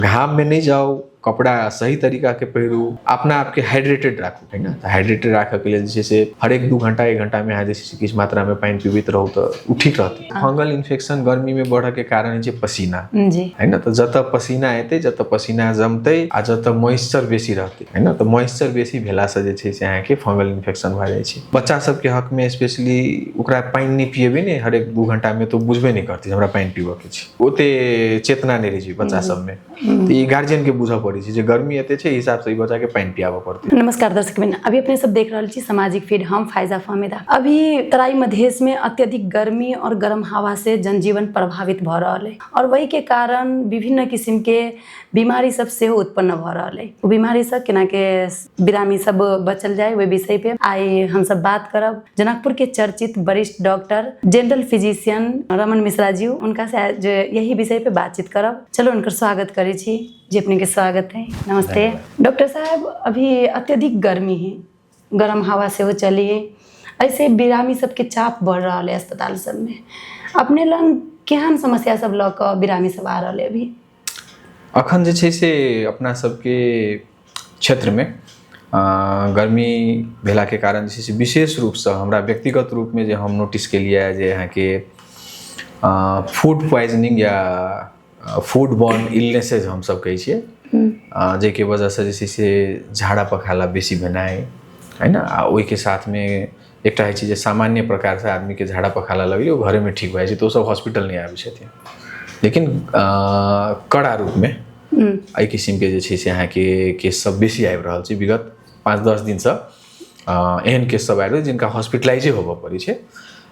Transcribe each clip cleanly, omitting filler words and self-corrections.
घाम में नहीं जाओ, कपड़ा सही तरीका के पहिरू, अपना आपके हाइड्रेटेड राखू है ना। हाइड्रेटेड राखे के लिए जैसे हर एक 2 घंटा 1 घंटा में जैसे किस मात्रा में पानी पीबित रहो तो उ ठीक रहते। फंगल इन्फेक्शन गर्मी में बढ़ के कारण पसीना है ना, तो जत पसीना एते जत पसीना जमते आ जत मॉइस्चर बेसी रहते है ना, तो मॉइस्चर बेसी भेला से यहाँ के फंगल इन्फेक्शन भ जाए। बच्चा सबके हक में स्पेशली ओकरा पानी नहीं पिएबे ने हर एक 2 घंटा में तो बुझबे नहीं करती हमरा पानी पीबे के छै, ओते चेतना नहीं रही बच्चा सब में। तो ये गार्जियन के बुझ पड़ी छै जे गर्मी एते छै हिसाब से बच्चा के पानी पियाबे पड़ते। नमस्कार दर्शक बिन, अभी अपने सब देख रहे छी सामाजिक फीड, हम फायजा फहमीदा। अभी तराई मधेश में अत्यधिक गर्मी और गर्म हवा से जनजीवन प्रभावित भ रहा है और वही के कारण विभिन्न किस्म के बीमारी सब से उत्पन्न भ रहा है। वो बीमारी सब केना के बिरामी सब बचल जाए वही विषय पे आई हम सब बात करब। जनकपुर के चर्चित वरिष्ठ doctor general physician Raman Mishra ji, उनका से आज यही विषय पे बातचीत करब। चलो उनकर स्वागत करे छी जी, अपने के स्वागत है। नमस्ते डॉक्टर साहब। अभी अत्यधिक गर्मी है, गर्म हवा से हो चलिए, ऐसे बिरामी सबके चाप बढ़ रहा है अस्पताल सब में। अपने लन केहन समस्या सब लऽ कऽ बिरामी सब आ रहा है अभी? अखन जे छै से अपना सबके क्षेत्र में गर्मी भेला के कारण जे छै से विशेष रूप से हमरा व्यक्तिगत रूप में जे हम नोटिस के लिए जे यहाँ के फूड पॉइजनिंग या फूड बॉर्न इलनेसेज हम सब कहै छियै, जेके वजह से जे छै से झाड़ा पखाला बेसी भेनाइ है ना। आ ओहि के साथ में एकटा होइ छै जे सामान्य प्रकार से आदमी के झाड़ा पखाला लगले घरे में ठीक भए जाइ छै, तो सब हॉस्पिटल नहीं आबै छथिन। लेकिन कड़ा रूप में एहि किस्म के जे छै से यहाँ के केस सब बेसी आबि रहल छै। विगत 5-10 दिन से एहन केस सब आबि रहल जिनका हॉस्पिटलाइजे होबऽ पड़ै छै।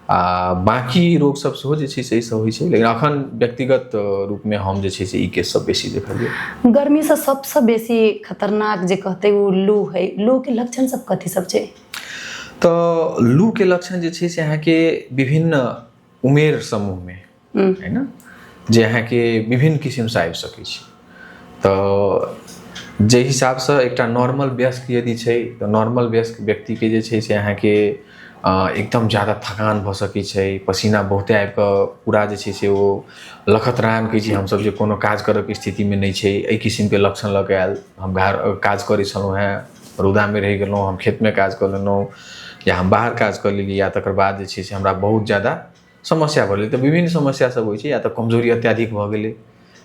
बाकी रोग सब सेहो जे छै से ई सब होइ छै, लेकिन अखन व्यक्तिगत रूप में हम जे छै से ई केस सब बेसी देखलियै। गर्मी से सबसे बेसी खतरनाक जे कहते वो लू है। लू के लक्षण सब कथी सब छै? तो लू के लक्षण जे छै से यहाँ के विभिन्न उमेर समूह में है ना, जे यहाँ के विभिन्न किस्म से आबि सकै छै। तो जे हिसाब से एकटा नॉर्मल वयस्क यदि छै तो नॉर्मल वयस्क व्यक्ति के जे छै से यहाँ के एकदम ज़्यादा थकान भ सकै छै, पसीना बहुते आबि कऽ पूरा जे छै से वो लखतरान कहै छी हमसब जे कोनो काज करऽ के स्थिति में नहीं छै। एहि किस्म के लक्षण लऽ के आयल। हम काज करै छलहुँ हैं, रौदा में रहि गेलहुँ, हम खेत में काज कऽ लेलहुँ या हम बाहर काज कऽ लेलियै, या तकर बाद जे छै से हमरा बहुत ज़्यादा समस्या भऽ गेलै। तो विभिन्न समस्या सब होइ छै, या तो कमजोरी अत्याधिक भऽ गेलै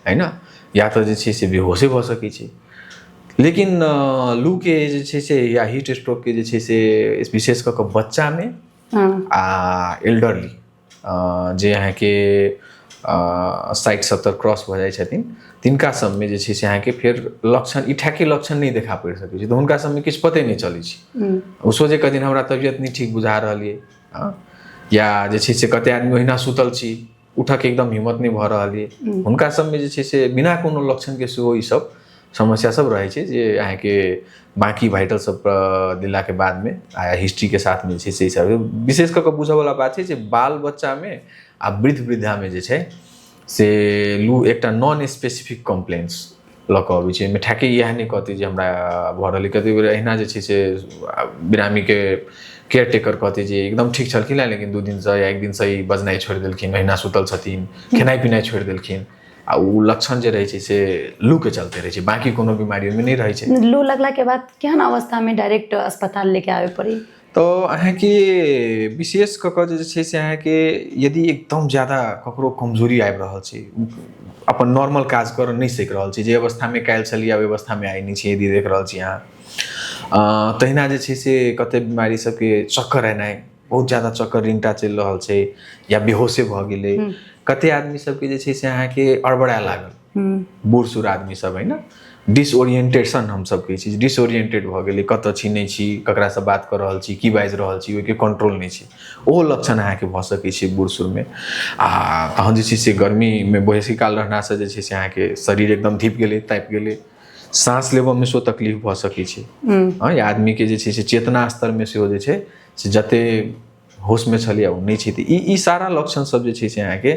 है ना, या तो जे छै से बेहोशे भऽ सकै छै। लेकिन लू के जे छै से या हीट स्ट्रोक के जे छै से विशेष कऽ के बच्चा में आ एल्डरली जे यहाँ के 60-70 क्रॉस भऽ जाइ छथिन, तिनका सब में जे छै से यहाँ के फिर लक्षण इठा के लक्षण नहीं देखा पड़ि सकै छै। तो हुनका सब में किछु पते नहीं चलै छै। ओ सोचे कदिन हमरा तबियत नहीं ठीक बुझा रहलिए, या जे छै से कते आदमी ओहिना सुतल छी, उठक एकदम हिम्मत नहीं भऽ रहलिए, हुनका सब में जे छै से बिना कोनो लक्षण के सेहो ई सब समस्या सब रहे छै, जे यहाँ के बाकी वाइटल सब दिला के बाद में आया हिस्ट्री के साथ में छै सब विशेष कऽ के बुझे वाला बात छै जे बाल बच्चा में आ वृद्ध वृद्धा में जे छै से लू एकटा नॉन स्पेसिफिक कम्प्लेन्स लऽ कऽ अबै छै। ठेके इएह नहीं कहतै जे हमरा भऽ रहलै, कते बेर एहिना जे छै से बिरामी के केयर टेकर कहते जे एकदम ठीक छलखिन है, लेकिन 2 दिन से या 1 दिन से ही बजनाइ छोड़ि देलखिन, अहिना सुतल छथिन, खेनाइ पिनाइ छोड़ि देलखिन। आ उ लक्षण जे रहे छै से लू के चलते रहे छै, बाकी कोनो बीमारी में नहीं रहे छै। लू लगला के बाद केहन अवस्था में डायरेक्ट अस्पताल लेके आवे पड़ी? तो अहाँ के विशेष कऽ के जे छै से अहाँ के यदि एकदम ज़्यादा ककरो कमजोरी आबि रहल छै, अपन नॉर्मल काज कर नहीं सक रहल छै, जे अवस्था में काल्हि छलियै ओहि अवस्था में आइ नहीं छै, यदि देख रहल छी अहाँ, तहिना जे छै से कते बीमारी सबके चक्कर एनाइ, बहुत ज़्यादा चक्कर रिंगटा चलि रहल छै, या बेहोशे भऽ गेलै। कते आदमी सबके जे छै से अहाँ के अड़बड़ा लागल, बूढ़ सूढ़ आदमी सब है ना, डिसओरिएंटेशन हम सब कहै छी, डिसओरिएंटेड भऽ गेलै, कतऽ छी नहीं छी, ककरा से बात कर रहल छी, की बाजि रहल छी, ओहिके कंट्रोल नहीं छै। ओहो लक्षण अहाँ के भऽ सकै छै बूढ़ सूढ़ में। आ तहन जे छै से गर्मी में बेसी काल रहना से जे छै से अहाँ के शरीर एकदम धीप गेलै, तापि गेलै, सांस लेबऽ में सेहो तकलीफ भऽ सकै छै। या आदमी के जे छै से चेतना स्तर में सेहो जे छै से जते होश में छलियै ओ नहीं छै। तऽ ई सारा लक्षण सब जे छै से अहाँ के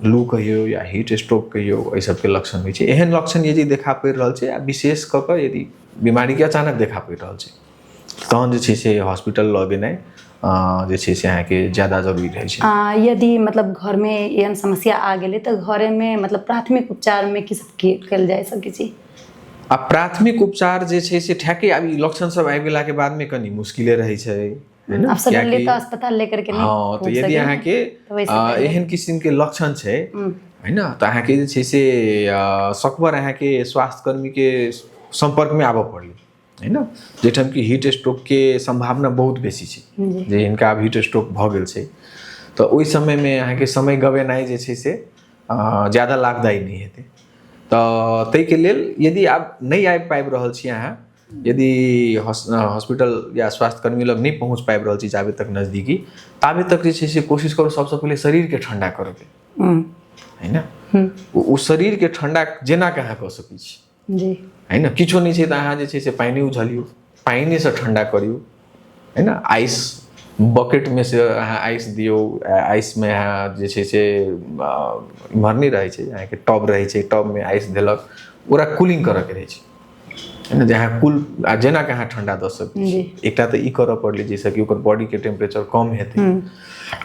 लू कहियो या हीट स्ट्रोक कहियो, एहि सबके लक्षण होइ छै। एहन लक्षण यदि देखा पड़ि रहल छै, आ विशेष कऽ के यदि बीमारी के अचानक देखा पड़ि रहल छै, तहन जे छै से हॉस्पिटल लऽ गेनाइ जे छै से अहाँके ज़्यादा जरूरी रहै छै। यदि मतलब घर में एहन समस्या आ गेलै तो घरे में मतलब प्राथमिक उपचार में की सब कल जा सकै छै? आ प्राथमिक उपचार जे छै से ठ्याक्कै अब ई लक्षण सब आबि गेला के बाद में कनी मुश्किले रहै छै, है ना? अब सडनली तो अस्पताल लेकर के नहीं हाँ, तो पहुंच यदि सके, अहाँके तो वैसे पहले। एहन किसिम के लक्षण छै, है ना, तो अहाँके जे छै से सकभर अहाँके स्वास्थ्य कर्मी के संपर्क में आबऽ पड़ी, है ना, जेठाम कि हीट स्ट्रोक के संभावना बहुत बेसी छै, जे हिनका अब हीट स्ट्रोक भऽ गेल छै, तो ओहि समय में अहाँके समय गवेनाइ जे छै से ज़्यादा लाभदायी नहीं हेतै। तो ताहि के लेल यदि आप नहीं आबि पाबि रहल छी अहाँ, यदि हॉस्पिटल या स्वास्थ्यकर्मी लग नहीं पहुँच पाबि रहल छी जाबे तक नजदीकी, ताबे तक जे छै से कोशिश करू सबसे पहले शरीर के ठंडा करे के, है ना, ओ शरीर के ठंडा जेना के अहाँ कऽ सकै छी, जी, है ना, किछो नहीं छै तो अहाँ जे छै से पानी उझलियो, पानी से ठंडा करियो, है ना, आइस बकेट में से अहाँ आइस दियो, आइस में अहाँ जे छै से इम्हर नहीं रहै छै, अहाँके टब रहै छै, टब में आइस देलक, ओकरा कूलिंग करे के रहै छै, है ना, जहाँ कुल जेना के अहाँ ठंडा दऽ सकै छी। एकटा तऽ ई करऽ पड़लै जैसे कि ओकर बॉडी के टेम्परेचर कम हेतै,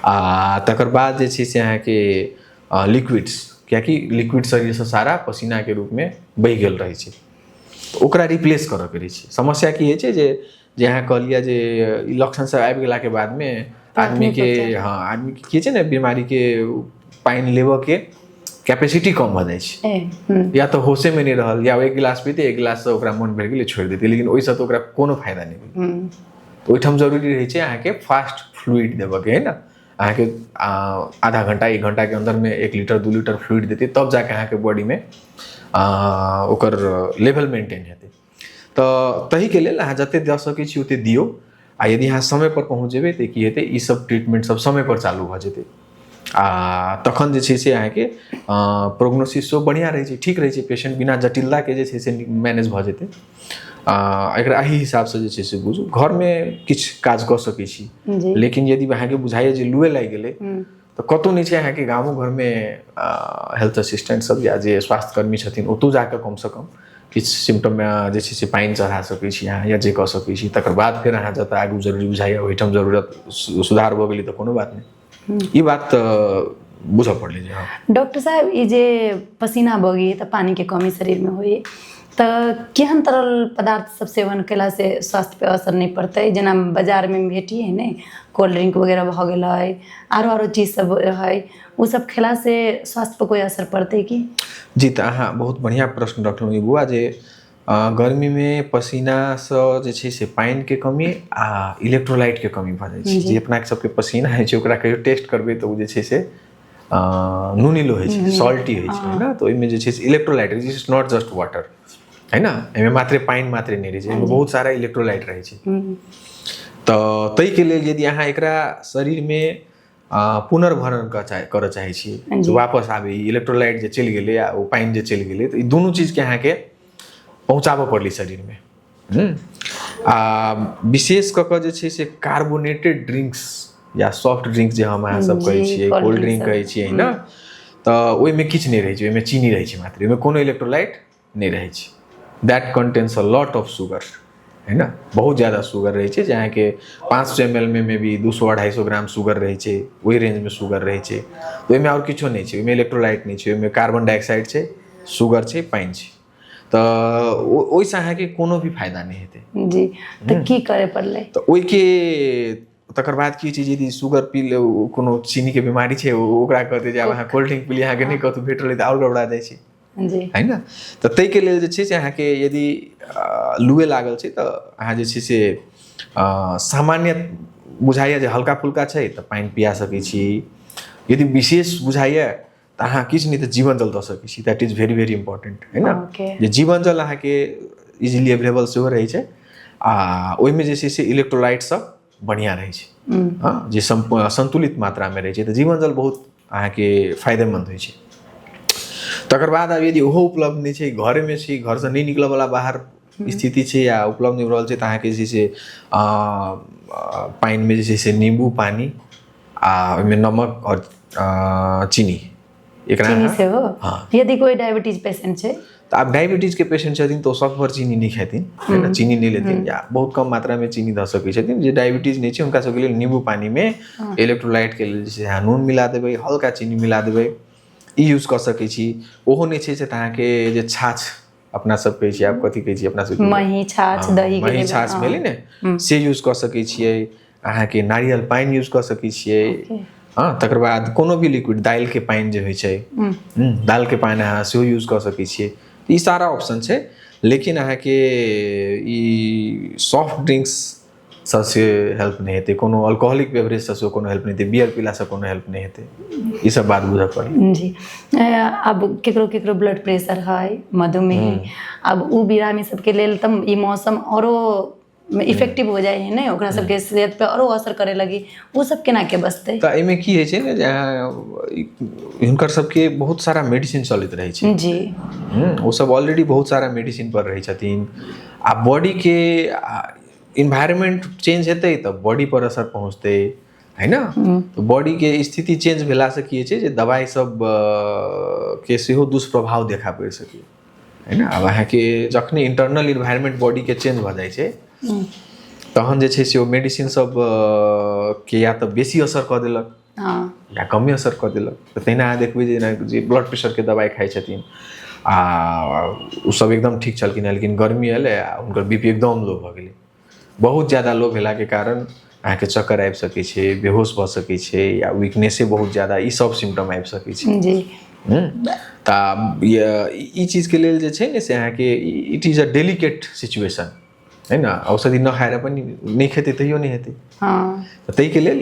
आ तकर बाद जे छै से अहाँके लिक्विड्स, कियाकि लिक्विड शरीर से सारा पसीना के रूप में बहि गेल रहै छै, तो ओकरा रिप्लेस करऽ के रहै छै। समस्या की होइ छै जे अहाँ कहलिए जे ई लक्षण सब आबि गेला के बाद में आदमी के, हाँ, आदमी के की छै ने, बीमारी के पानि लेबऽ के कैपेसिटी कम भऽ जाइ छै, या तो होशे में नहीं रहल, या एक गिलास पीते, एक गिलास से ओकरा मन भरि गेलै छोड़ि देतै, लेकिन ओहिसँ तऽ ओकरा कोनो फायदा नहीं भेल। तो ओहिठाम जरूरी रहै छै अहाँके फास्ट फ्लूइड देबऽ के, है ना, अहाँके आधा घंटा 1 घंटा के अंदर में 1 लीटर 2 लीटर फ्लूइड देतै, तब जाके अहाँके बॉडी में ओकर लेवल मेंटेन हेतै। तो तही के लेल अहाँ जते दऽ सकै छी ओते दियौ, आ यदि अहाँ समय पर पहुँच जेबै तऽ की हेतै, ई सब ट्रीटमेंट सब समय पर चालू भऽ जेतै, आ तखन जे छै से अहाँके प्रोग्नोसिस बढ़िया रहै छै, ठीक रहै छै, पेशेंट बिना जटिलता के जे छै से मैनेज भऽ जेतै। एकरा एही हिसाब से जे छै से बुझू, घर में किछु काज कऽ सकै छी, लेकिन यदि अहाँके बुझाइए जे लुए लागि गेलै तो कतौ नहीं छै अहाँके गाँवो घर में हेल्थ असिस्टेंट सब या जे स्वास्थ्य कर्मी छथिन ओतौ जाके कम से कम किछु सिम्टम में जे छै से पानि चढ़ा सकै छी अहाँ, या जे कऽ सकै छी, तकर बाद फेर अहाँ जतऽ आगू जरूरी बुझाइए ओहिठाम जरूरत सुधार भऽ गेलै तऽ कोनो बात नहीं। ई बात बुझऽ पड़लै जे हाँ। डॉक्टर साहब, ई जे पसीना बगी तो पानी के कमी शरीर में हुई, तो केहन तरल पदार्थ सब सेवन केला से स्वास्थ्य पे असर नहीं पड़ते? जेना बाजार में भेटी है ने, कोल्ड ड्रिंक वगैरह भऽ गेलै, आरो चीज सब है, वो सब खेला से स्वास्थ्य पर कोई असर पड़ते की? जी, तो अहाँ बहुत बढ़िया प्रश्न रखलहुँ बुआ, जे गर्मी में पसीना से जे छै से पानि के कमी आ इलेक्ट्रोलाइट के कमी भऽ जाइ छै। जे अपना सबके पसीना होइ छै ओकरा कहियो टेस्ट करबै तऽ ओ जे छै से नुनीलो होइ छै, सॉल्टी होइ छै, है ना, तो ओहिमे जे छै से electrolyte is not just water, है ना, एहिमे मात्रे पानि मात्रे नहीं रहै छै, एहिमे बहुत सारा इलेक्ट्रोलाइट रहै छै। तो ताहि के लेल यदि अहाँ एकरा शरीर में पुनर्भरण करऽ चाहै छियै, तो वापस आबे इलेक्ट्रोलाइट जे चलि गेलै आ ओ पानि जे चलि गेलै, तो ई दुनू चीज के अहाँके पहुँचाबऽ पड़लै शरीर में। विशेष कऽ कऽ जे छै से कार्बोनेटेड ड्रिंक्स या सॉफ्ट ड्रिंक्स जे हम अहाँ सब कहै छियै, कोल्ड ड्रिंक कहै छियै ना, तऽ ओहिमे किछु नहीं रहै छै, ओहिमे चीनी रहै छै मात्र, ओहिमे कोनो इलेक्ट्रोलाइट नहीं रहै छै। That contains a lot of sugar, है ना, बहुत ज़्यादा शुगर रहै छै, जहाँ के 500 ml में मे भी 200-250 ग्राम शुगर रहै छै, वही रेंज में शुगर रहै छै। तो ओहिमे और किछो नहीं छै, ओहिमे इलेक्ट्रोलाइट नहीं छै, ओहिमे कार्बन डाइऑक्साइड छै, शुगर छै, पानि छै, तो ओहिसँ अहाँके कोनो भी फायदा नहीं हेतै। जी, तो की करे पड़लै? तो ओहिके तकर बाद की चीज, यदि शुगर पी ले, कोनो चीनी के बीमारी छै, ओकरा कहतै जे अहाँ कोल्ड ड्रिंक पी ली, अहाँके नहीं कतौ भेट रहलै तऽ और गड़बड़ा जाइ छै, है ना। तो ताहि के लेल जे छै से अहाँके यदि लुए लागल छै तऽ अहाँ जे छै से सामान्य बुझाइए जे हल्का फुल्का छै तऽ पानि पिया सकै छी। यदि विशेष बुझाइए तऽ अहाँ किछु नहीं तऽ जीवन जल दऽ सकै छी, that is berry berry important, है ना। जे जीवन जल अहाँके इजिली अवेलेबल सेहो रहै छै, आ ओहिमे जे छै से इलेक्ट्रोलाइट सब बढ़िया रहै छै, हाँ, जे संतुलित मात्रा में रहै छै, तऽ जीवन जल बहुत अहाँके फायदेमंद होइ छै। तकर बाद अब यदि ओहो उपलब्ध नहीं छै, घरे में छी, घर से नहीं निकलऽ वाला बाहर स्थिति छै या उपलब्ध नहीं रहल छै, तऽ अहाँके जे छै से पानि में जे छै से नींबू पानी आ ओहिमे नमक और चीनी एकरा चीनी अहाँ- से हो हाँ। यदि कोई डायबिटीज पेशेंट है तो आप डायबिटीज के पेशेंट छथिन तो सब भर चीनी नहीं खेथिन है ना, चीनी नहीं लेथिन या बहुत कम मात्रा में चीनी ध सकै छथिन। जे डायबिटीज नहीं छै उनका सबके लेल नींबू पानी में इलेक्ट्रोलाइट के लेल जैसे अहाँ नून मिला देबै, हल्का चीनी मिला देबै, ई यूज कर सकै छी। ओहो नहीं छै से अहाँके जे छाछ अपना सब कहै छी, आप कथी कहै छी अपना सब मही छाछ दही के मही लेल, छाछ हाँ। भेलै ने से यूज कर सकै छियै। अहाँके नारियल पानि यूज कर सकै छियै। हाँ, तकर बाद कोनो भी लिक्विड दालि के पानि जे होइ छै दालि के पानि अहाँ सेहो यूज कर सकै छियै। ई सारा ऑप्शन छै। लेकिन अहाँके ई सॉफ्ट ड्रिंक्स सबसे हेल्प नहीं हेतै, कोनो अल्कोहलिक बेवरेज से कोनो हेल्प नहीं हेतै, बियर पीला से कोनो हेल्प नहीं हेतै। ई सब बात बुझऽ पड़ी। जी अब केकरो केकरो ब्लड प्रेशर है, मधुमेह, अब उ बिरामी सबके लेल तब ई मौसम औरो इफेक्टिव हो जाए है ने, ओकरा सबके सेहत पे औरो असर करे लगी, वो सब केना के बचतै? तऽ एहिमे की होइ छै ने, जे हुनकर सबके बहुत सारा मेडिसिन चलैत रहै छै। जी वो सब ऑलरेडी बहुत सारा मेडिसिन पर रहै छथिन। आ बॉडी के इन्वायरमेंट चेंज हेतै तऽ बॉडी पर असर पहुँचतै, है ना। तो बॉडी के स्थिति चेंज भेलासँ की होइ छै जे दवाई सब के सेहो दुष्प्रभाव देखा पड़ि सकै, है ना। अब अहाँके जखने इंटरनल इन्वायरमेंट बॉडी के चेंज भऽ जाइ छै तहन जे छै से ओ मेडिसिन सब के या तऽ बेसी असर कऽ देलक या कमे असर कऽ देलक। तऽ तहिना अहाँ देखबै जे ब्लड प्रेशर के दवाई खाइ छथिन आ ओ सब एकदम ठीक छलखिन, लेकिन गर्मी एलै आ हुनकर बीपी एकदम लो भऽ गेलै। बहुत ज़्यादा लो भेलाके कारण अहाँके चक्कर आबि सकै छै, बेहोश भऽ सकै छै, या वीकनेसे बहुत ज़्यादा, ई सब सिम्टम आबि सकै छै। जी तऽ ई चीजके लेल जे छै ने से अहाँके इट इज अ डेलिकेट सिचुएशन, है ना। औषधि न खाएर पनि नहीं खेतै तैयो नहीं हेतै। ताहिके लेल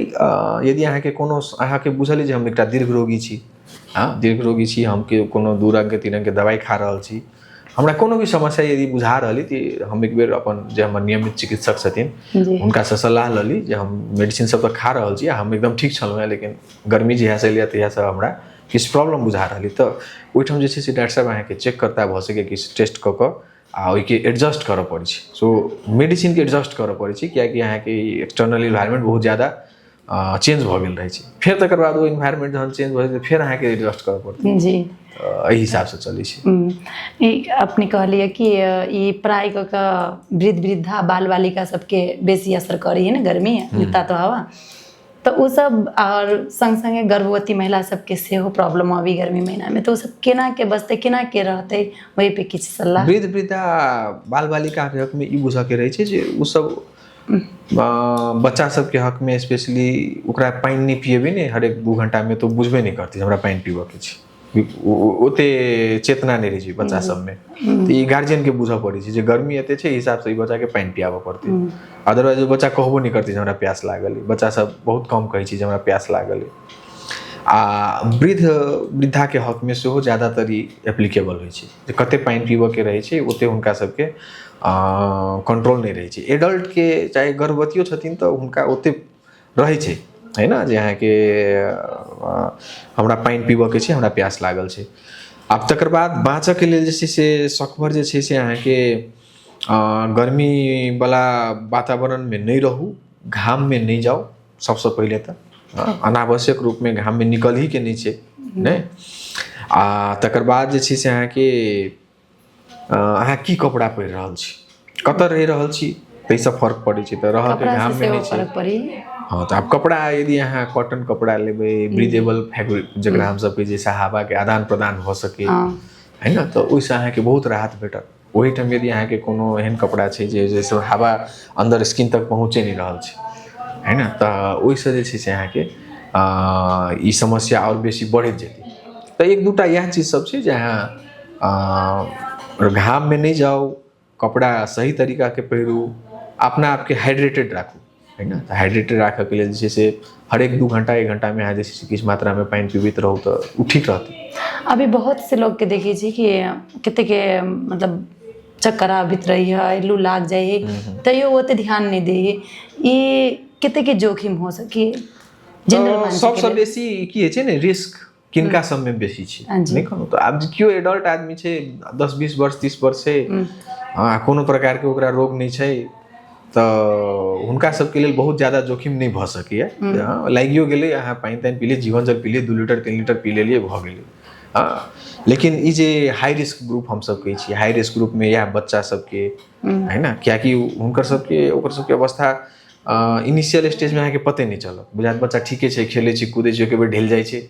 यदि अहाँके कोनो अहाँके बुझल अइ जे हम एकटा दीर्घ रोगी छी, हाँ दीर्घ रोगी छी, हम के कोनो 2 रंग के 3 रंग के दवाई खा रहल छी, हमरा कोनो भी समस्या यदि बुझा रहल अइ तऽ हम एक बेर अपन जे हमर नियमित चिकित्सक छथिन हुनकासँ सलाह लऽ ली जे हम मेडिसिन सब तऽ खा रहल छी, हम एकदम ठीक छलहुँ हैं, लेकिन गर्मी जहियासँ एलियै तहियासँ हमरा किछु प्रॉब्लम बुझा रहल अइ। तऽ ओहिठाम जे छै से डॉक्टर साहब अहाँके चेक करता भऽ सकै किछु टेस्ट कऽ कऽ आ ओहिके एडजस्ट करऽ पड़ै छै। सो मेडिसिन के एडजस्ट करऽ पड़ै छै, कियाकि अहाँके एक्सटर्नल इन्वायरमेंट बहुत ज़्यादा चेंज भऽ गेल रहै छै। फेर तकर बाद ओ इन्वायरमेंट जहन चेंज भऽ जेतै फेर अहाँके एडजस्ट करऽ पड़तै। जी एहि हिसाबसँ चलै छै। अपने कहलिए कि ई प्राय कऽ वृद्ध वृद्धा बाल बालिका सबके बेसी असर करै है ने गर्मी तो हवा, तो वो सब और संग संगे गर्भवती महिला सबके सेहो प्रॉब्लम अभी गर्मी महीना में, तो वो सब केना के बचतै, केना के रहतै, वही पे किछु सलाह। वृद्ध वृद्धा बाल बालिका के हक में ई बुझऽ के रहै छै जे ओ सब बच्चा सबके हक में स्पेशली ओकरा पानि नहीं पिएबै ने हरेक 2 घंटा में तो बुझबे नहीं करतै हमरा पानि पीबऽ के छै, ओते चेतना नहीं रहै छै बच्चा सब में। तो ई गार्जियन के बुझऽ पड़ै छै जे गर्मी एते छै हिसाब से ई बच्चा के पानि पियाबऽ पड़तै। अदरवाइज बच्चा कहबो नहीं करतै जे हमरा प्यास लागल है, बच्चा सब बहुत कम कहै छै जे हमरा प्यास लागल है। आ वृद्धा के हक में सेहो ज्यादातर ई एप्लीकेबल होइ छै जे कते पानि पीबऽ के रहै छै ओते हुनका सबके कंट्रोल नहीं रहै छै। एडल्ट के चाहे गर्भवतियो छथिन तऽ हुनका ओते रहै छै, है ना, जे अहाँके हमरा पानि पीबऽ के छै, हमरा प्यास लागल छै। आब तकर बाद बाँचऽ के लेल जे छै से सकभर जे छै से अहाँके गर्मी वाला वातावरण में नहीं रहू, घाम में नहीं जाओ सबसे पहले तऽ अनावश्यक रूप में घाम में निकल ही के नहीं छै नहीं। आ तकर बाद जे छै से अहाँके अहाँ की कपड़ा पहिर रहल छी, कतऽ रहि रहल छी ताहिसँ फर्क पड़ै छै। तऽ रहऽ के घाम में नहीं छै, हाँ तो आप कपड़ा यदि अहाँ कॉटन कपड़ा लेबै ब्रीदेबल फैब्रिक जकरा हम सब जे हवा के आदान प्रदान भऽ सके, है ना, तऽ ओहिसँ अहाँके बहुत राहत भेटत। ओही ठाम यदि अहाँके कोनो एहन कपड़ा छै जे जैसे हवा अंदर स्किन तक पहुँचे नहीं रहल छै, है ना, तऽ ओहिसँ जे छै से अहाँके ई समस्या और बेसी बढ़ैत जेतै। तऽ 1-2टा इएह चीज सब छै जे अहाँ घाम में नहीं जाओ, कपड़ा सही तरीका के पहिरू, अपना आपके हाइड्रेटेड राखू, है ना। तऽ हाइड्रेटेड राखऽ के लेल जे छै से हरेक 2 घंटा 1 घंटा में अहाँ जे छै से किछु मात्रा में पानि पीबैत रहू तऽ ओ ठीक रहतै। अभी बहुत से लोग के देखै छी कि कते के मतलब चक्कर आबैत रही है, लू लाग जाए है, तैयो ओते ध्यान नहीं दै है, ई कते के जोखिम हो सके जनरल सबसँ बेसी की होइ छै ने रिस्क किनका सब में बेसी छै नहीं कहूँ तो। आब केओ एडल्ट आदमी छै 10-20 वर्ष 30 वर्ष छै, कोनो प्रकार के ओकरा रोग नहीं छै, तऽ हुनका सबके लेल बहुत ज़्यादा जोखिम नहीं भऽ सकैए। लागियो गेलै अहाँ पानि तानि पी लिअ, जीवन जल पी लिअ, 2 लीटर 3 लीटर पी लेलियै भऽ गेलै, हाँ लेकिन ई जे हाई रिस्क ग्रुप हम सब कहै छी, हाई रिस्क ग्रुप में यह बच्चा सबके है ना, कियाकि हुनकर सबके ओकर सबके अवस्था इनिशियल स्टेज में अहाँके पते नहीं चलत, बुझात बच्चा ठीके छै, खेलै छै कूदै छै, एक बेर ढेल जाइ छै,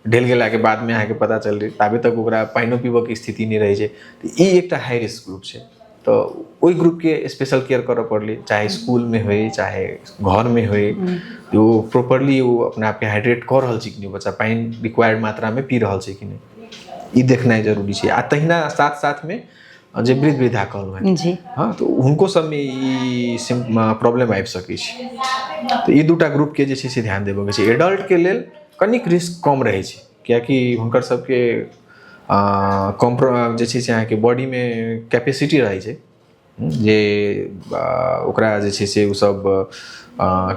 ढेल गेला के बाद में अहाँके पता चल रही ताबे तक ओकरा पानिओ पीबऽ के स्थिति नहीं रहै छै। तो ई एकटा हाई रिस्क ग्रुप छै, तो ओहि ग्रुप के स्पेशल केयर करऽ पड़लै, चाहे स्कूल में होय चाहे घर में होय, जो प्रॉपरली वो अपने आप के हाइड्रेट कर रहल छै कि नहीं, बच्चा पानी रिक्वायर्ड मात्रा में पी रहल छै कि नहीं, ई देखनाइ जरूरी छै। आ तहिना साथ साथ में जे वृद्ध वृद्धा कहलहुँ हैं जी हाँ, तो हुनको सब में ई प्रॉब्लम आबि सकै छै। तो ई दूटा ग्रुप के जे छै से ध्यान देबऽ के छै। एडल्ट के लेल कनिक रिस्क कम रहै छै, कियाकि हुनकर सबके जे छै से अहाँके बॉडी में कैपेसिटी रहै छै जे ओकरा जे छै से उ सब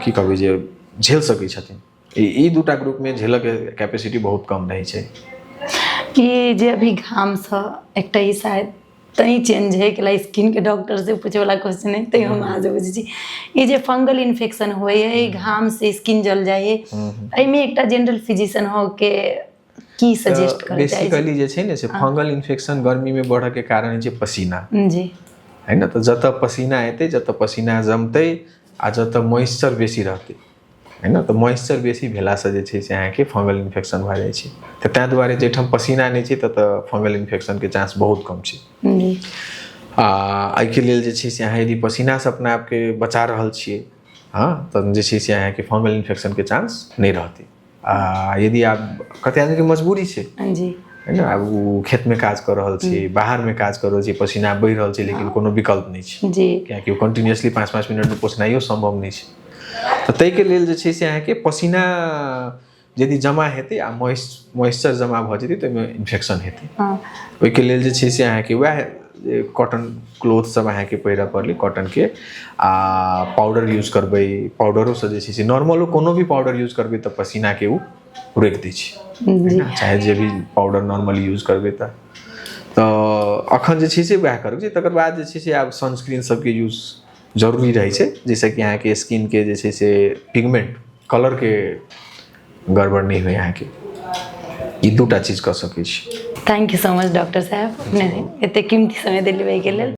की कहबै जे झेल सकै छथिन। ई दूटा ग्रुप में झेलऽ के कैपेसिटी बहुत कम रहै छै। कि जे अभी घाम सँ एकटा ई शायद तनी चेंज है कि स्किन के डॉक्टर से पूछे वाला क्वेश्चन है, तो हम आज बुझे छी ई जे फंगल इन्फेक्शन होय है, घाम से स्किन जल जाए है, एहिमे एकटा जनरल फिजिशियन हो के की सजेस्ट करे छै? बेसिकली जे छै ने से फंगल इन्फेक्शन गर्मी में बढ़ऽ के कारण है पसीना, जी है ना, तो जतऽ पसीना एतै, जतऽ पसीना जमतै आ जतऽ मॉइस्चर बेसी रहतै, है ना, तो मॉइस्चर बेसी भेला से जे छै से अहाँके फंगल इन्फेक्शन भऽ जाइ छै। तो ताहि दुआरे जेठाम पसीना नहीं छै ततऽ फंगल इन्फेक्शन के चांस बहुत कम छै। एहिके लेल जे छै से अहाँ यदि पसीना से अपना आपके बचा रहल छियै हाँ, तऽ जे छै से अहाँके फंगल इन्फेक्शन के चांस नहीं रहतै। यदि आप कते आदमी के मजबूरी छै जी है ना, अब वो खेत में काज कर रहल छै, बाहर में काज कर रहल छै, पसीना बहि रहल छै, लेकिन कोनो विकल्प नहीं छै जी, कियाकि कंटिन्यूअसली 5-5 मिनट में पोछनाइयो संभव नहीं छै। तो ताहि के लेल जे छै से अहाँके पसीना यदि जमा हेतै आ मॉइस्चर जमा भऽ जेतै तऽ ओहिमे इन्फेक्शन हेतै। ओहिके लेल जे छै से अहाँके वएह कॉटन क्लोथ सब अहाँके पहिरऽ पड़लै, कॉटन के आ पाउडर यूज करबै, पाउडरो से जे छै से नॉर्मलो कोनो भी पाउडर यूज करबै तऽ पसीना के उ रोकि दै छै, चाहे जे भी पाउडर नॉर्मली यूज करबै तऽ अखन जे छै से वएह करबै। तकर बाद जे छै से आब सनस्क्रीन सबके यूज जरूरी रहै छै, जैसे कि अहाँके स्किन के जे छै से पिगमेंट कलर के गड़बड़ नहीं हुई अहाँके, ई दूटा चीज कऽ सकै छी। Thank you so much doctor साहब, अपने एते कीमती समय दिलबै के लेल।